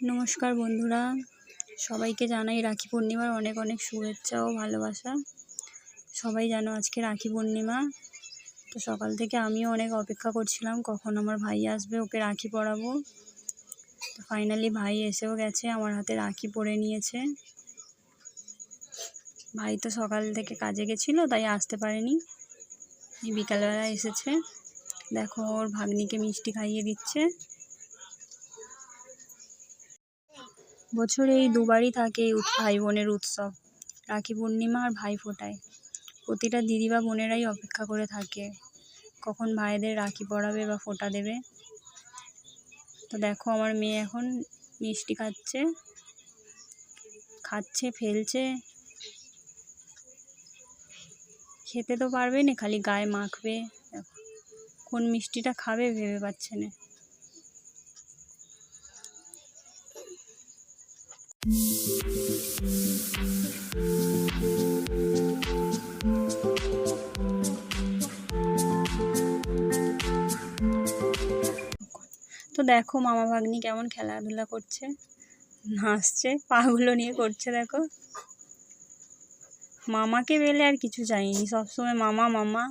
নমস্কার বন্ধুরা, সবাইকে জানাই রাখি পূর্ণিমার অনেক অনেক শুভেচ্ছা ও ভালোবাসা। সবাই জানো আজকে রাখি পূর্ণিমা। তো সকাল থেকে আমিও অনেক অপেক্ষা করছিলাম কখন আমার ভাই আসবে, ওকে রাখি পরাবো। তো ফাইনালি ভাই এসেও গেছে, আমার হাতে রাখি পরে নিয়েছে। ভাই তো সকাল থেকে কাজে গেছিলো, তাই আসতে পারেনি, বিকালবেলা এসেছে। দেখো ওর ভাগ্নিকে মিষ্টি খাইয়ে দিচ্ছে। বছরে এই দুবারই থাকে এই ভাই বোনের উৎসব, রাখি পূর্ণিমা আর ভাই ফোঁটায়। প্রতিটা দিদি বা বোনেরাই অপেক্ষা করে থাকে কখন ভাইদের রাখি পরাবে বা ফোঁটা দেবে। তো দেখো আমার মেয়ে এখন মিষ্টি খাচ্ছে ফেলছে, খেতে তো পারবে না, খালি গায়ে মাখবে। কোন মিষ্টিটা খাবে ভেবে পাচ্ছে না। তো দেখো মামা ভাগ্নি কেমন খেলাধুলা করছে, হাসছে, পাগুলো নিয়ে করছে। দেখো মামাকে পেলে আর কিছু চাইনি, সবসময় মামা মামা।